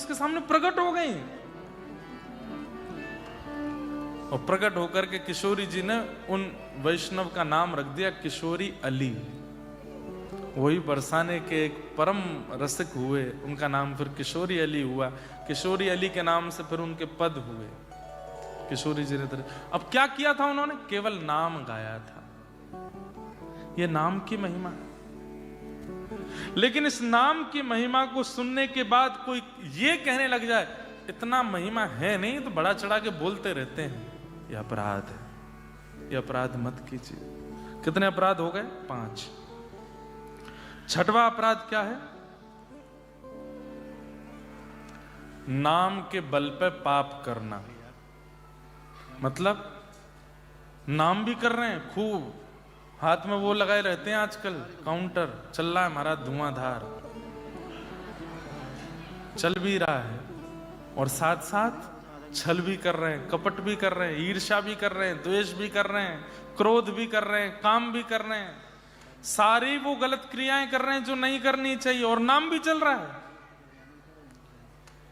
उसके सामने प्रकट हो गई। और प्रकट होकर के किशोरी जी ने उन वैष्णव का नाम रख दिया किशोरी अली। वही बरसाने के एक परम रसिक हुए, उनका नाम फिर किशोरी अली हुआ। किशोरी अली के नाम से फिर उनके पद हुए किशोरी जी ने। अब क्या किया था उन्होंने? केवल नाम गाया था। ये नाम की महिमा है। लेकिन इस नाम की महिमा को सुनने के बाद कोई ये कहने लग जाए इतना महिमा है नहीं तो बड़ा चढ़ा के बोलते रहते हैं, ये अपराध है, ये अपराध मत कीजिए। कितने अपराध हो गए? 5। छठवां अपराध क्या है? नाम के बल पे पाप करना। मतलब नाम भी कर रहे हैं खूब, हाथ में वो लगाए रहते हैं, आजकल काउंटर चल रहा है हमारा धुआंधार चल भी रहा है, और साथ साथ छल भी कर रहे हैं, कपट भी कर रहे हैं, ईर्ष्या भी कर रहे हैं, द्वेष भी कर रहे हैं, क्रोध भी कर रहे हैं, काम भी कर रहे हैं, सारी वो गलत क्रियाएं कर रहे हैं जो नहीं करनी चाहिए, और नाम भी चल रहा है।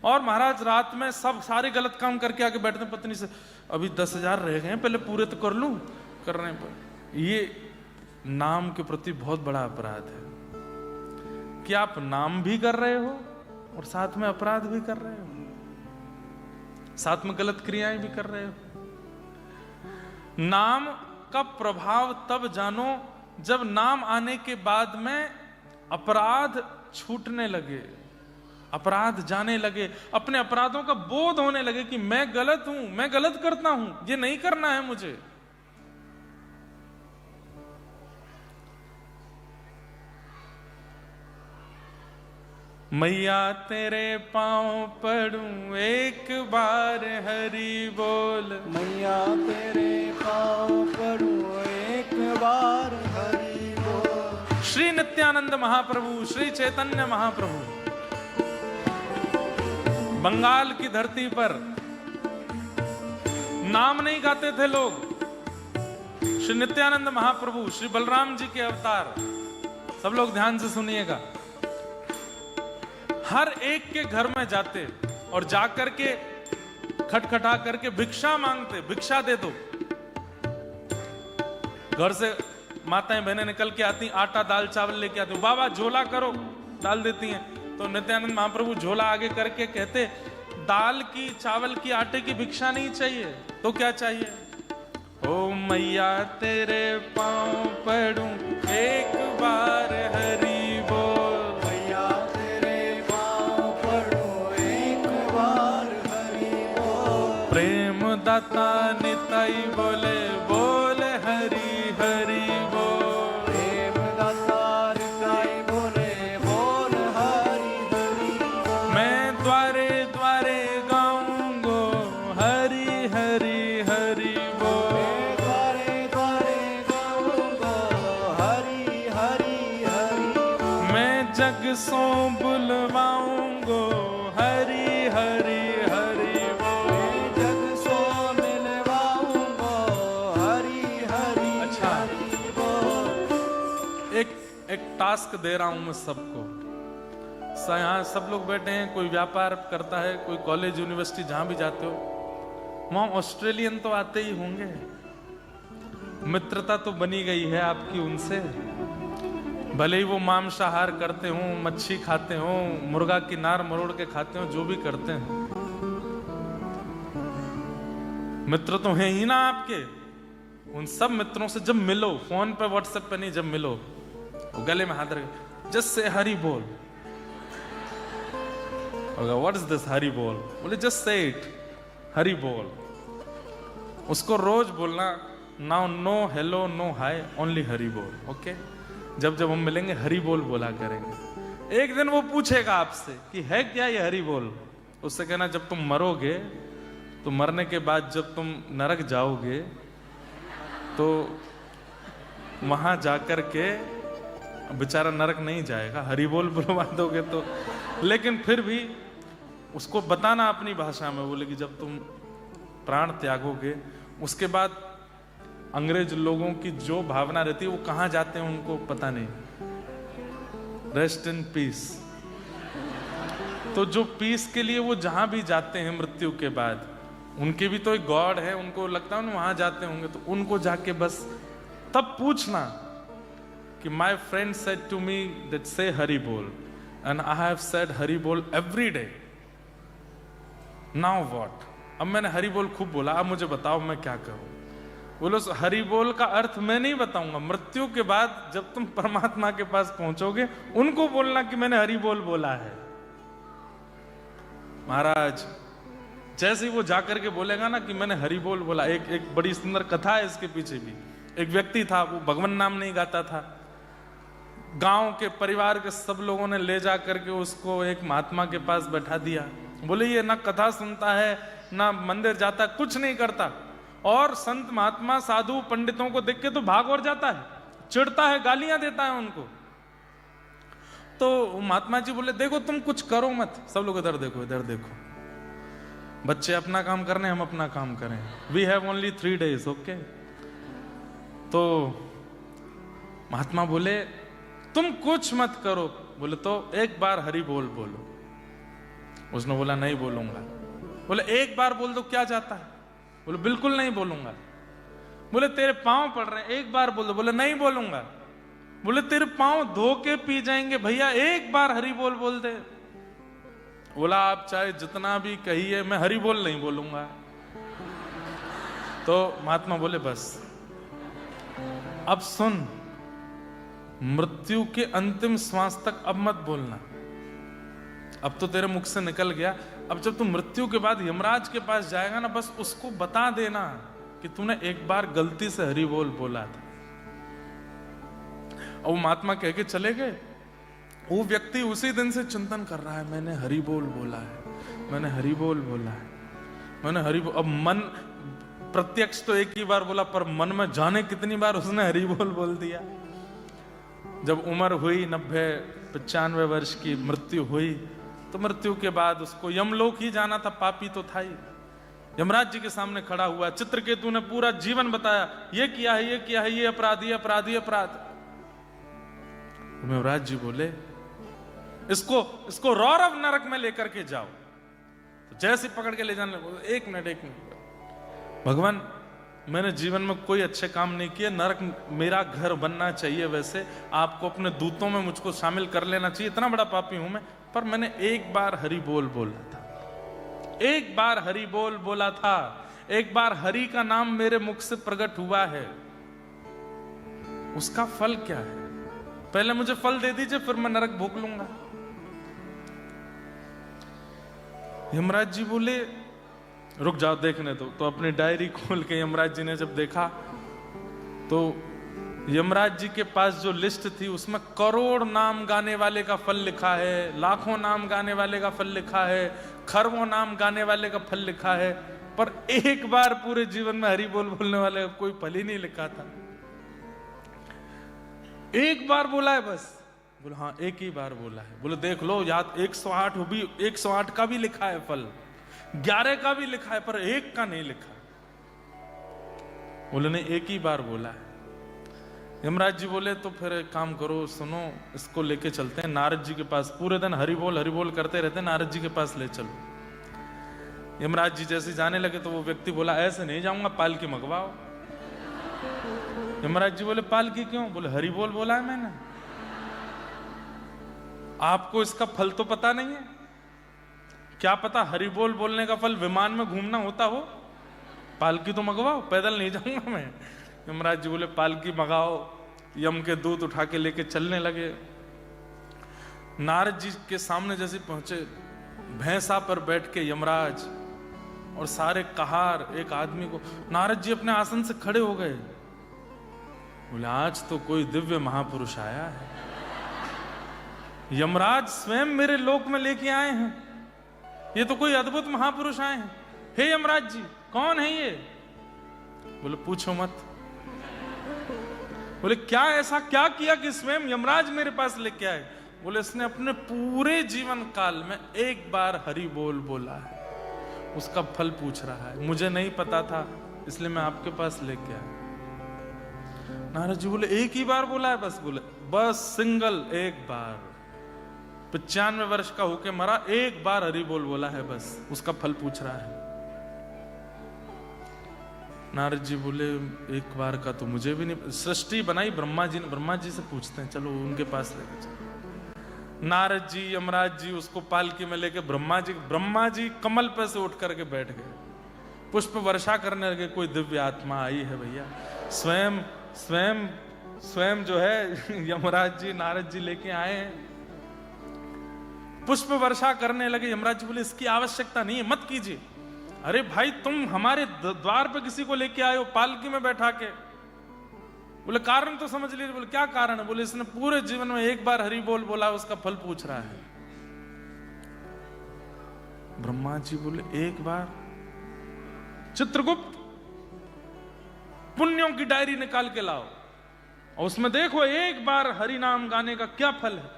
और महाराज रात में सब सारे गलत काम करके आके बैठते हैं पत्नी से, अभी 10,000 रह गए हैं, पहले पूरे तो कर लूं। करने पर ये नाम के प्रति बहुत बड़ा अपराध है कि आप नाम भी कर रहे हो और साथ में अपराध भी कर रहे हो, साथ में गलत क्रियाएं भी कर रहे हो। नाम का प्रभाव तब जानो जब नाम आने के बाद में अपराध छूटने लगे, अपराध जाने लगे, अपने अपराधों का बोध होने लगे कि मैं गलत हूं, मैं गलत करता हूं, ये नहीं करना है मुझे। मैया तेरे पांव पड़ूं एक बार हरि बोल, मैया तेरे पांव पड़ूं एक बार हरि बोल। श्री नित्यानंद महाप्रभु, श्री चैतन्य महाप्रभु बंगाल की धरती पर नाम नहीं गाते थे लोग। श्री नित्यानंद महाप्रभु, श्री बलराम जी के अवतार, सब लोग ध्यान से सुनिएगा, हर एक के घर में जाते और जाकर के खटखटा करके भिक्षा मांगते, भिक्षा दे दो। घर से माताएं बहनें निकल के आती, आटा दाल चावल लेके आती, बाबा झोला करो, डाल देती हैं। तो नित्यानंद महाप्रभु झोला आगे करके कहते, दाल की चावल की आटे की भिक्षा नहीं चाहिए, तो क्या चाहिए? ओ मैया तेरे पांव पड़ूं एक बार हरि बोल, मैया तेरे पांव पड़ूं एक बार हरि बोल। प्रेम दाता निताई बोले बोल हरि हरि बोल, प्रेम दाता निताई बोले बोल हरि हरि बोल। मैं द्वारे द्वारे गाऊंगो हरि हरि हरि बोल, मैं द्वारे द्वारे गाऊंगा हरि हरि हरि बोल। मैं जग सो बुलवाऊंगो हरि हरि हरि बोल। मैं जग सो मिलवाऊंगा हरि हरि अच्छा। हरि बोल। एक टास्क दे रहा हूं मैं सबको। यहाँ सब लोग बैठे हैं, कोई व्यापार करता है, कोई कॉलेज यूनिवर्सिटी जहां भी जाते हो, वहां ऑस्ट्रेलियन तो आते ही होंगे, मित्रता तो बनी गई है आपकी उनसे, भले ही वो मांसाहार करते हो, मच्छी खाते हो, मुर्गा की नार मरोड़ के खाते हो, जो भी करते हैं, मित्र तो हैं ही ना आपके। उन सब मित्रों से जब मिलो, फोन पे व्हाट्सएप पे नहीं, जब मिलो गले में हाथ रख, जस्ट से हरि बोल। व्हाट इज दिस हरि बोल? बोले जस्ट से इट, हरि बोल। उसको रोज बोलना, नाउ नो हेलो नो हाय, ओनली हरि बोल। ओके, जब जब हम मिलेंगे हरि बोल बोला करेंगे। एक दिन वो पूछेगा आपसे कि है क्या ये हरि बोल, उससे कहना जब तुम मरोगे तो मरने के बाद जब तुम नरक जाओगे तो वहां जाकर के, बेचारा नरक नहीं जाएगा, हरि बोल बुलवा दोगे तो, लेकिन फिर भी उसको बताना अपनी भाषा में, बोले कि जब तुम प्राण त्यागोगे उसके बाद अंग्रेज लोगों की जो भावना रहती है वो कहां जाते हैं उनको पता नहीं, रेस्ट इन पीस। तो जो पीस के लिए वो जहां भी जाते हैं मृत्यु के बाद, उनके भी तो एक गॉड है, उनको लगता है वहां जाते होंगे, तो उनको जाके बस तब पूछना कि my friend said to me that say Hari bol, and I have said Hari bol every day, now what. अब मैंने हरि बोल खूब बोला, अब मुझे बताओ मैं क्या करूं। बोलो हरि बोल का अर्थ मैं नहीं बताऊंगा, मृत्यु के बाद जब तुम परमात्मा के पास पहुंचोगे उनको बोलना कि मैंने हरि बोल बोला है। महाराज जैसे ही वो जाकर के बोलेगा ना कि मैंने हरि बोल बोला, एक बड़ी सुंदर कथा है इसके पीछे भी। एक व्यक्ति था, वो भगवान नाम नहीं गाता था, गांव के परिवार के सब लोगों ने ले जा करके उसको एक महात्मा के पास बैठा दिया। बोले ये ना कथा सुनता है, ना मंदिर जाता, कुछ नहीं करता, और संत महात्मा साधु पंडितों को देख के तो भाग और जाता है, चिढ़ता है, गालियां देता है उनको। तो महात्मा जी बोले देखो तुम कुछ करो मत, सब लोग इधर देखो, इधर देखो, बच्चे अपना काम करने, हम अपना काम करें, we have only 3 days, okay. तो महात्मा बोले तुम कुछ मत करो, बोले तो एक बार हरि बोल बोलो। उसने बोला नहीं बोलूंगा। बोले एक बार बोल दो, क्या जाता है? बोले बिल्कुल नहीं बोलूंगा। बोले तेरे पांव पड़ रहे हैं, एक बार बोल दो। बोले नहीं बोलूंगा। बोले तेरे पांव धो के पी जाएंगे भैया, एक बार हरि बोल बोल दे। बोला आप चाहे जितना भी कहिए, मैं हरि बोल नहीं बोलूंगा। तो महात्मा बोले बस अब सुन, मृत्यु के अंतिम श्वास तक अब मत बोलना, अब तो तेरे मुख से निकल गया। अब जब तू मृत्यु के बाद यमराज के पास जाएगा ना, बस उसको बता देना कि तूने एक बार गलती से हरि बोल बोला था। और वो महात्मा कह के चले गए। वो व्यक्ति उसी दिन से चिंतन कर रहा है, मैंने हरि बोल बोला है, मैंने हरि बोल बोला है, मैंने हरि बोल। अब मन प्रत्यक्ष तो एक ही बार बोला, पर मन में जाने कितनी बार उसने हरि बोल दिया। जब उम्र हुई 90-95 वर्ष की, मृत्यु हुई, तो मृत्यु के बाद उसको यमलोक ही जाना था, पापी तो था ही। यमराज जी के सामने खड़ा हुआ, चित्रकेतु ने पूरा जीवन बताया, ये किया है, ये किया है, ये अपराध, ये अपराध, ये अपराध। यमराज जी बोले इसको रौरव नरक में लेकर के जाओ। तो जैसे पकड़ के ले जाने लगे, एक मिनट भगवान, मैंने जीवन में कोई अच्छे काम नहीं किए, नरक मेरा घर बनना चाहिए, वैसे आपको अपने दूतों में मुझको शामिल कर लेना चाहिए, इतना बड़ा पापी हूं मैं, पर मैंने एक बार हरि बोल बोला था, एक बार हरि बोल बोला था, एक बार हरि का नाम मेरे मुख से प्रकट हुआ है, उसका फल क्या है? पहले मुझे फल दे दीजिए, फिर मैं नरक भोग लूंगा। यमराज जी बोले रुक जाओ देखने दो। तो अपनी डायरी खोल के यमराज जी ने जब देखा, तो यमराज जी के पास जो लिस्ट थी उसमें करोड़ नाम गाने वाले का फल लिखा है, लाखों नाम गाने वाले का फल लिखा है, खरबों नाम गाने वाले का फल लिखा है, पर एक बार पूरे जीवन में हरि बोल बोलने वाले का कोई फल ही नहीं लिखा था। एक बार बोला है बस। बोले हाँ एक ही बार बोला है। बोले देख लो याद, 108 भी, 108 का भी लिखा है फल, 11 का भी लिखा है, पर एक का नहीं लिखा। बोले नहीं एक ही बार बोला है। यमराज जी बोले तो फिर एक काम करो, सुनो, इसको लेके चलते हैं नारद जी के पास, पूरे दिन हरि बोल करते रहते हैं, नारद जी के पास ले चलो। यमराज जी जैसे जाने लगे तो वो व्यक्ति बोला ऐसे नहीं जाऊंगा, पालकी मंगवाओ। यमराज जी बोले पालकी क्यों? बोले हरि बोल बोला है मैंने। आपको इसका फल तो पता नहीं है? क्या पता हरि बोल बोलने का फल विमान में घूमना होता हो? पालकी तो मंगवाओ, पैदल नहीं जाऊंगा मैं। यमराज जी बोले पालकी मंगाओ। यम के दूत उठा के लेके चलने लगे। नारद जी के सामने जैसे पहुंचे, भैंसा पर बैठ के यमराज और सारे कहार एक आदमी को, नारद जी अपने आसन से खड़े हो गए। बोले आज तो कोई दिव्य महापुरुष आया है, यमराज स्वयं मेरे लोक में लेके आए हैं, ये तो कोई अद्भुत महापुरुष आए हैं। हे यमराज जी कौन है ये? बोले पूछो मत। बोले क्या ऐसा क्या किया कि स्वयं यमराज मेरे पास लेके आए? बोले इसने अपने पूरे जीवन काल में एक बार हरि बोल बोला है, उसका फल पूछ रहा है। मुझे नहीं पता था इसलिए मैं आपके पास लेके आया। नारद जी बोले एक ही बार बोला है बस? बोले बस सिंगल एक बार, 95 वर्ष का होके मरा, एक बार हरि बोल बोला है बस, उसका फल पूछ रहा है। नारद जी बोले एक बार का तो मुझे भी नहीं, सृष्टि बनाई ब्रह्मा जी ने, ब्रह्मा जी से पूछते हैं, चलो उनके पास लेके चलो। नारद जी, यमराज जी उसको पालकी में लेके ब्रह्मा जी कमल पे से उठ करके बैठ गए, पुष्प वर्षा करने लगे। कोई दिव्य आत्मा आई है भैया, स्वयं स्वयं स्वयं जो है यमराज जी नारद जी लेके आए हैं, पुष्प वर्षा करने लगे। यमराज जी बोले इसकी आवश्यकता नहीं है, मत कीजिए। अरे भाई तुम हमारे द्वार पे किसी को लेके आए हो पालकी में बैठा के। बोले कारण तो समझ लीजिए। बोले क्या कारण है? बोले इसने पूरे जीवन में एक बार हरि बोल बोला, उसका फल पूछ रहा है। ब्रह्मा जी बोले एक बार? चित्रगुप्त पुण्यों की डायरी निकाल के लाओ और उसमें देखो एक बार हरि नाम गाने का क्या फल है।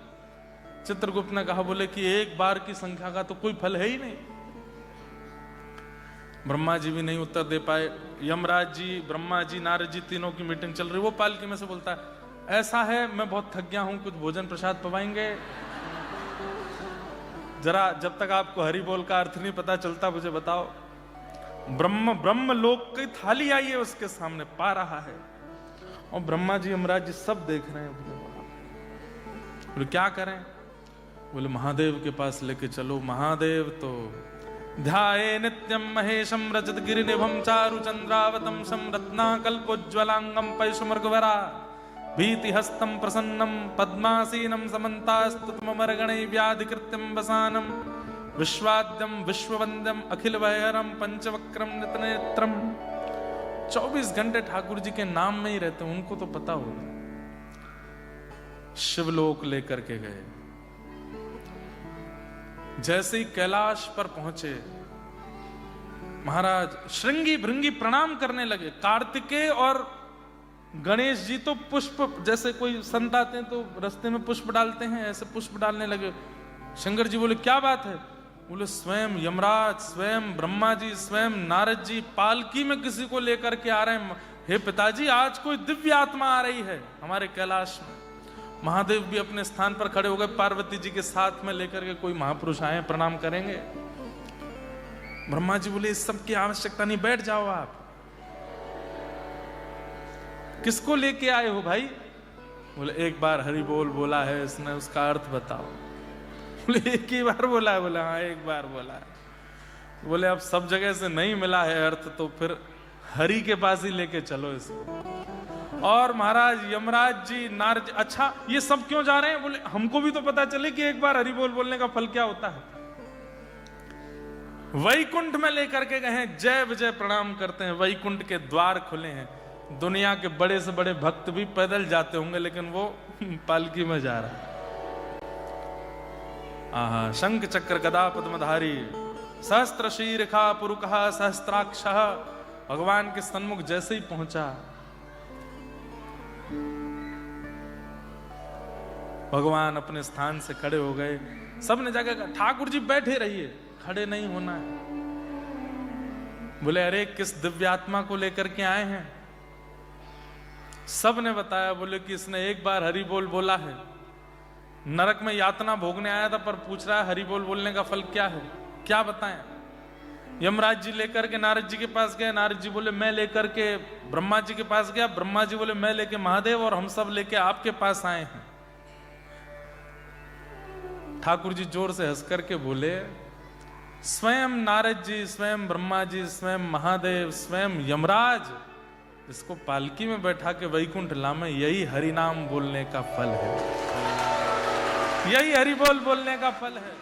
चित्रगुप्त ने कहा, बोले कि एक बार की संख्या का तो कोई फल है ही नहीं। ब्रह्मा जी भी नहीं उत्तर दे पाए। यमराज जी, ब्रह्मा जी, नारद जी तीनों की मीटिंग चल रही, वो पालकी में से बोलता है ऐसा है मैं बहुत थक गया हूं, कुछ भोजन प्रसाद पवाएंगे जरा, जब तक आपको हरि बोल का अर्थ नहीं पता चलता मुझे बताओ। ब्रह्म लोक की थाली आई है उसके सामने, पा रहा है और ब्रह्मा जी यमराज जी सब देख रहे हैं। बोले क्या करें? बोले महादेव के पास लेके चलो। महादेव तो ध्याये नित्यम महेशम रजत गिरिनिभम चारु चंद्रावतम सम रत्नाकल्पोज्ज्वलांगम पैशुमर्गवरा भीति हस्तम प्रसन्नम पद्मासीनम समन्तास्तुतमर्गणै व्याधिकृत्यम वसानम विश्वाद्यम विश्ववंद्यम अखिल वैहरम पंचवक्रम नितनेत्रम। 24 घंटे ठाकुर जी के नाम में ही रहते, उनको तो पता होगा। शिवलोक लेकर के गए। जैसे ही कैलाश पर पहुंचे, महाराज श्रृंगी भृंगी प्रणाम करने लगे। कार्तिकेय और गणेश जी तो पुष्प, जैसे कोई संत आते हैं तो रास्ते में पुष्प डालते हैं, ऐसे पुष्प डालने लगे। शंकर जी बोले क्या बात है? बोले स्वयं यमराज, स्वयं ब्रह्मा जी, स्वयं नारद जी पालकी में किसी को लेकर के आ रहे हैं। हे पिताजी, आज कोई दिव्य आत्मा आ रही है हमारे कैलाश में। महादेव भी अपने स्थान पर खड़े हो गए, पार्वती जी के साथ में लेकर के कोई महापुरुष आए, प्रणाम करेंगे। ब्रह्मा जी बोले इस सब की आवश्यकता नहीं, बैठ जाओ आप। किसको लेके आए हो भाई? बोले एक बार हरि बोल बोला है इसने, उसका अर्थ बताओ। बोले एक ही बार बोला है? बोला हाँ एक बार बोला है। बोले अब सब जगह से नहीं मिला है अर्थ, तो फिर हरि के पास ही लेके चलो इसको। और महाराज यमराज जी, नारद जी, अच्छा ये सब क्यों जा रहे हैं? बोले हमको भी तो पता चले कि एक बार हरि बोल बोलने का फल क्या होता है। वैकुंठ में लेकर के गए हैं, जय विजय प्रणाम करते हैं, वैकुंठ के द्वार खुले हैं। दुनिया के बड़े से बड़े भक्त भी पैदल जाते होंगे, लेकिन वो पालकी में जा रहा है। आहा, शंख चक्र गदा पद्मधारी सहस्त्र शीर्षा पुरुषः सहस्त्राक्षः। भगवान के सन्मुख जैसे ही पहुंचा, भगवान अपने स्थान से खड़े हो गए। सबने जाकर कहा ठाकुर जी बैठे रहिए, खड़े नहीं होना है। बोले अरे किस दिव्य आत्मा को लेकर के आए हैं? सब ने बताया। बोले कि इसने एक बार हरि बोल बोला है, नरक में यातना भोगने आया था, पर पूछ रहा है हरि बोल बोलने का फल क्या है, क्या बताएं। यमराज जी लेकर के नारद जी के पास गए। नारद जी बोले मैं लेकर के ब्रह्मा जी के पास गया। ब्रह्मा जी बोले मैं लेके महादेव, और हम सब लेके आपके पास आए हैं। ठाकुर जी जोर से हंस करके बोले स्वयं नारद जी, स्वयं ब्रह्मा जी, स्वयं महादेव, स्वयं यमराज इसको पालकी में बैठा के वैकुंठ लामे, यही हरि नाम बोलने का फल है, यही हरि बोल बोलने का फल है।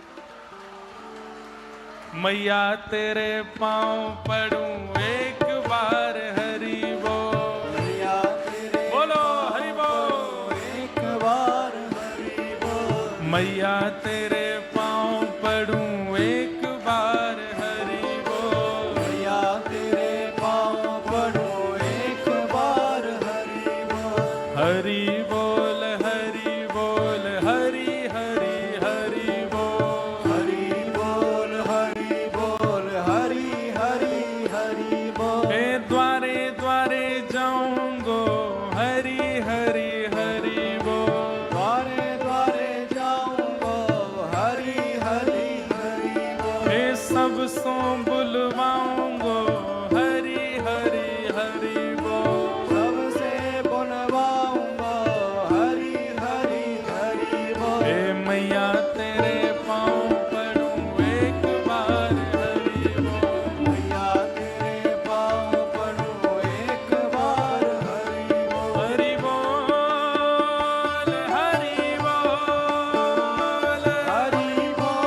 मैया तेरे पांव पड़ूं एक बार हरि बोल, मैया तेरे बोलो हरि बोल, एक बार हरि बोल। मैया तेरे पांव पड़ूं एक बार हरि बोल, मैया तेरे पाँव पड़ूं एक बार हरि बोल। हरि बोल हरि बोल हरि हरि हरि बोल, हरि बोल हरि बोल हरि हरि हरि बोल। हे द्वारे द्वारे जाऊंगो हरि हरि हरि बोल, द्वारे द्वारे जाऊंगो सबसों बुलवाऊंगो हरि हरि हरि बोल। सबसे बुलवाऊंगा हरि हरि हरि बोल। हे मैया तेरे पाँव पड़ूं एक बार हरि बोल। मैया तेरे पाँव पड़ूं एक बार हरि बोल। हरि बोल हरि बोल हरि बोल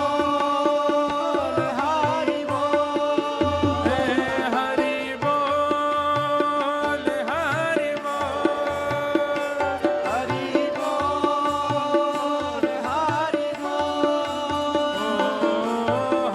हरि बोल। हे हरि बोल हरि बोल। हरि बोल हरि बोल।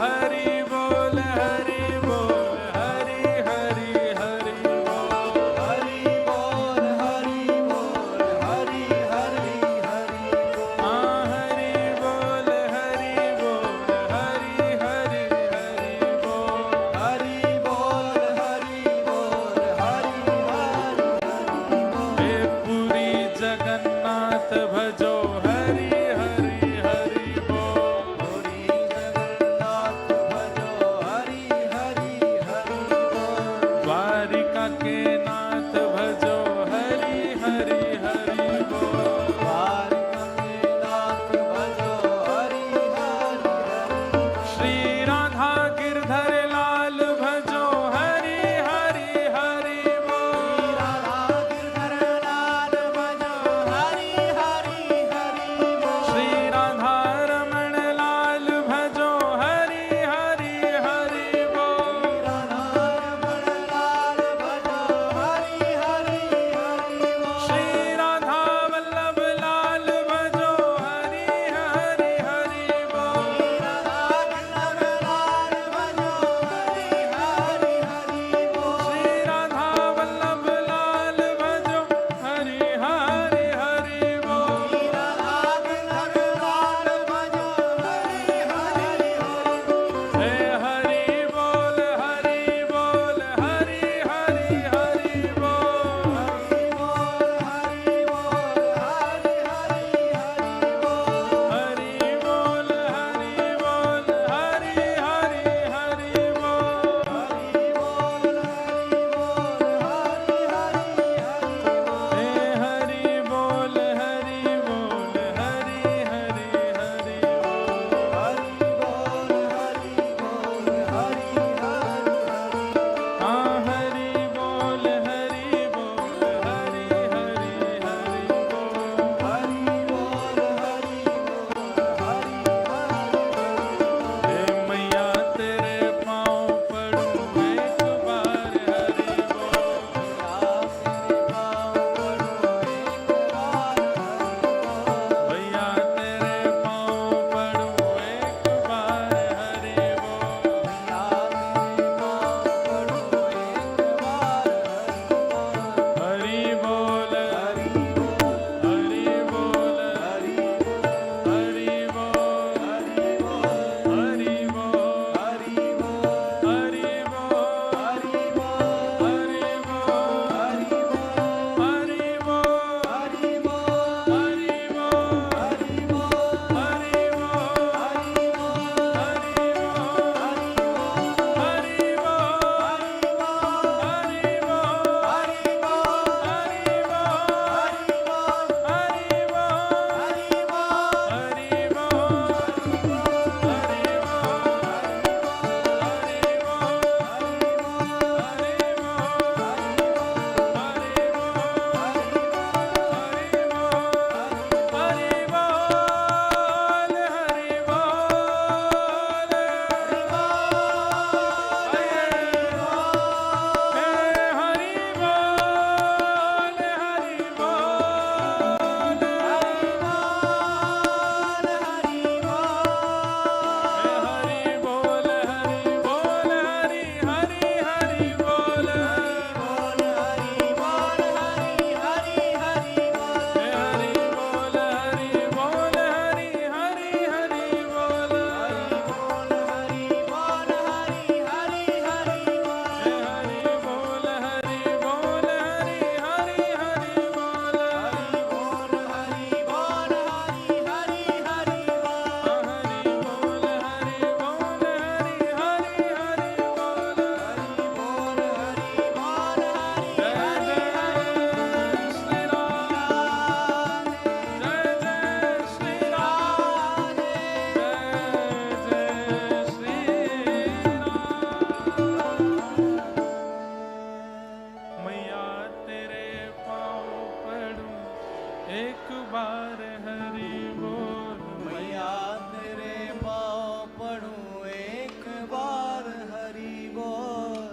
हरि बोल हरि बोल हरि हरि हरि बोल। हरि बोल हरि बोल हरि हरि हरि बोल। हाँ हरि बोल हरि बोल हरि हरि हरि बोल। हरि बोल हरि बोल हरि हरि हरि बोल। हे पुरी जगन्नाथ भजो हरि हरि हरि बोल। पुरी जगन्नाथ भजो हरि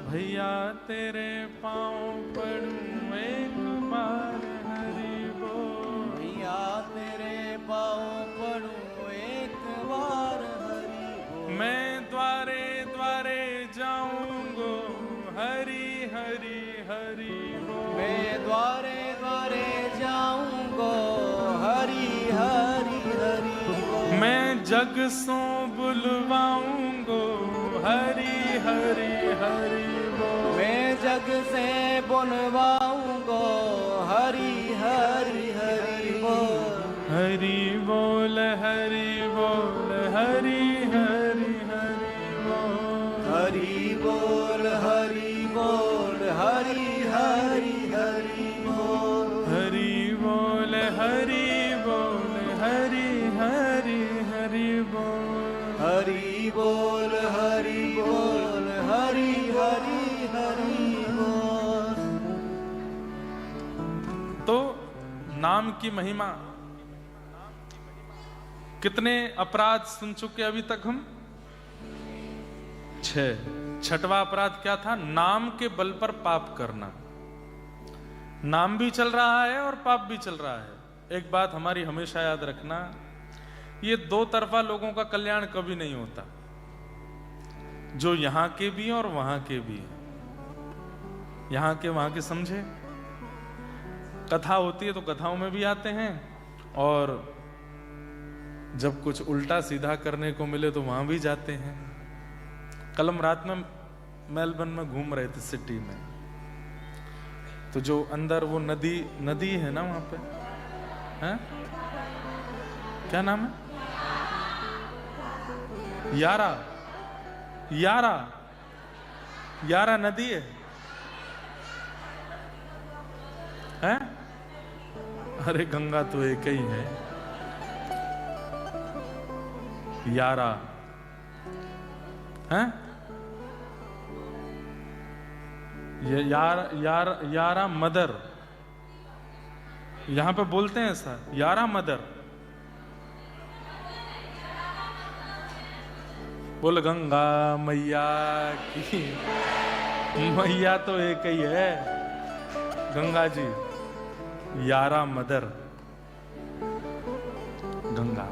भैया तेरे पाँव पड़ूं एक बार हरि बोल। भैया तेरे पाँव पड़ूं एक बार हरि बोल। मैं द्वारे द्वारे जाऊंगो हरि हरि हरि बोल। मैं द्वारे द्वारे जाऊंगो हरि हरि हरि बोल। मैं जग सो बुलवाऊंगो हरि हरि हरि बोल। मैं जग से बुलवाऊंगो हरि हरि हरि बोल। हरि बोल हरि बोल हरि हरि हरि बोल। हरि बोल हरि बोल हरि हरि हरि बोल। हरि बोल हरि बोल हरि हरि हरि बोल। हरि बोल हरि बोल हरि हरि हरि बोल। तो नाम की महिमा, कितने अपराध सुन चुके अभी तक हम? 6। छठवां अपराध क्या था? नाम के बल पर पाप करना। नाम भी चल रहा है और पाप भी चल रहा है। एक बात हमारी हमेशा याद रखना, ये दो तरफा लोगों का कल्याण कभी नहीं होता, जो यहां के भी हैं और वहां के भी हैं। यहां के वहां के समझे, कथा होती है तो कथाओं में भी आते हैं, और जब कुछ उल्टा सीधा करने को मिले तो वहां भी जाते हैं। कल हम रात में मेलबर्न में घूम रहे थे, सिटी में, तो जो अंदर वो नदी है ना, वहां पे है, क्या नाम है? यारा नदी है? अरे गंगा तो एक ही है। यारा है? यारा मदर, यहां पे बोलते हैं ऐसा, यारा मदर। बोल गंगा मैया की। मैया तो एक ही है, गंगा जी। यारा मदर गंगा।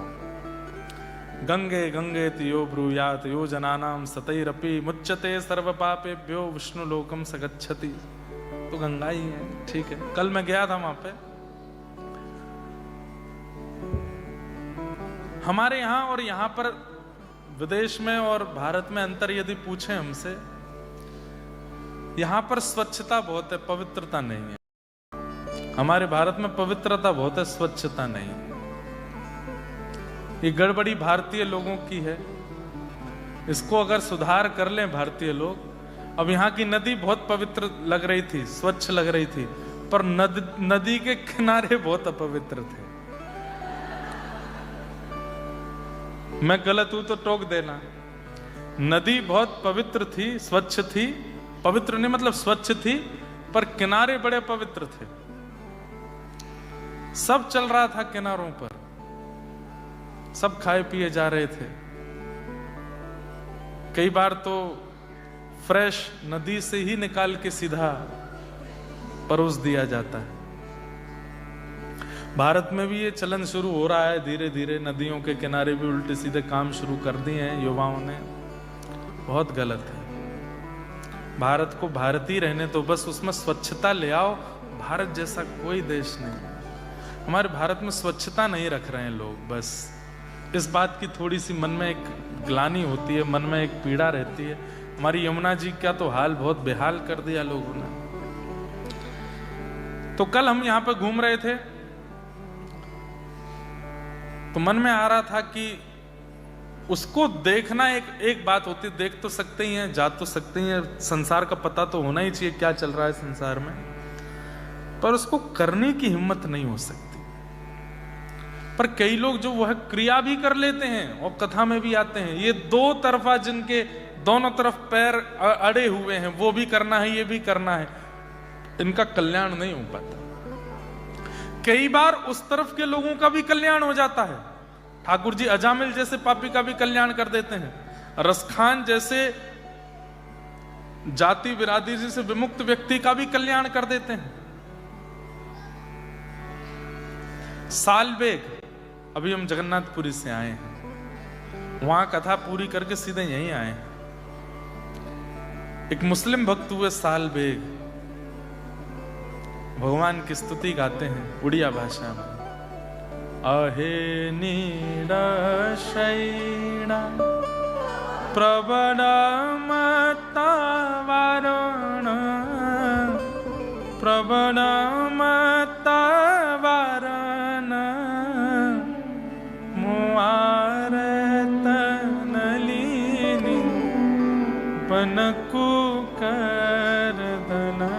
गंगे गंगे यो ब्रूयात यो जनानाम सतैरपि मुच्यते सर्व पापेभ्यो विष्णु लोकम सगच्छति। तो गंगा ही है, ठीक है। कल मैं गया था वहां पे। हमारे यहां और यहां पर, विदेश में और भारत में अंतर यदि पूछे हमसे, यहां पर स्वच्छता बहुत है, पवित्रता नहीं है। हमारे भारत में पवित्रता बहुत है, स्वच्छता नहीं है। ये गड़बड़ी भारतीय लोगों की है। इसको अगर सुधार कर लें भारतीय लोग। अब यहाँ की नदी बहुत पवित्र लग रही थी, स्वच्छ लग रही थी, पर नदी के किनारे बहुत अपवित्र थे। मैं गलत हूं तो टोक देना। नदी बहुत पवित्र थी, स्वच्छ थी, पवित्र नहीं मतलब स्वच्छ थी, पर किनारे बड़े पवित्र थे। सब चल रहा था किनारों पर, सब खाए पिए जा रहे थे। कई बार तो फ्रेश नदी से ही निकाल के सीधा परोस दिया जाता है। भारत में भी ये चलन शुरू हो रहा है धीरे धीरे। नदियों के किनारे भी उल्टे सीधे काम शुरू कर दिए हैं युवाओं ने। बहुत गलत है। भारत को भारतीय रहने तो बस उसमें स्वच्छता ले आओ। भारत जैसा कोई देश नहीं। हमारे भारत में स्वच्छता नहीं रख रहे हैं लोग। बस इस बात की थोड़ी सी मन में एक ग्लानि होती है, मन में एक पीड़ा रहती है। हमारी यमुना जी का तो हाल बहुत बेहाल कर दिया लोगों ने। तो कल हम यहां पे घूम रहे थे तो मन में आ रहा था कि उसको देखना एक बात होती है। देख तो सकते ही हैं, जा तो सकते ही हैं, संसार का पता तो होना ही चाहिए क्या चल रहा है संसार में, पर उसको करने की हिम्मत नहीं हो सकती। पर कई लोग जो वह क्रिया भी कर लेते हैं और कथा में भी आते हैं। ये दो तरफा, जिनके दोनों तरफ पैर अड़े हुए हैं, वो भी करना है, ये भी करना है, इनका कल्याण नहीं हो पाता। कई बार उस तरफ के लोगों का भी कल्याण हो जाता है। ठाकुर जी अजामिल जैसे पापी का भी कल्याण कर देते हैं। रसखान जैसे जाति बिरादरी से विमुक्त व्यक्ति का भी कल्याण कर देते हैं। सालबेग, अभी हम जगन्नाथपुरी से आए हैं, वहां कथा पूरी करके सीधे यहीं आए हैं। एक मुस्लिम भक्त हुए सालबेग, भगवान की स्तुति गाते हैं उड़िया भाषा में। अहे नीरशैणा प्रबलमतवारण प्रबलमतवारण मुआरतनलिनी पनको करदना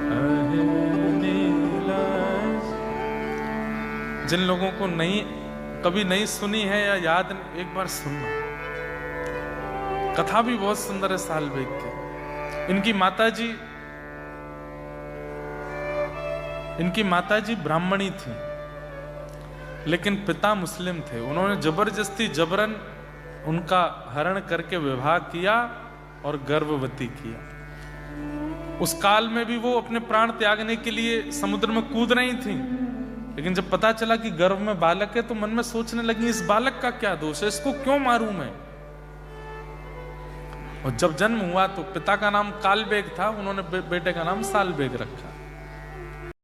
अहे नीलश। जिन लोगों को कभी नहीं सुनी है या याद, एक बार सुनना। कथा भी बहुत सुंदर है सालबेग की। इनकी माताजी ब्राह्मणी थी, लेकिन पिता मुस्लिम थे। उन्होंने जबरदस्ती जबरन उनका हरण करके विवाह किया और गर्भवती किया। उस काल में भी वो अपने प्राण त्यागने के लिए समुद्र में कूद रही थी, लेकिन जब पता चला कि गर्भ में बालक है तो मन में सोचने लगी इस बालक का क्या दोष है, इसको क्यों मारूं मैं। और जब जन्म हुआ तो पिता का नाम कालबेग था, उन्होंने बेटे का नाम सालबेग रखा।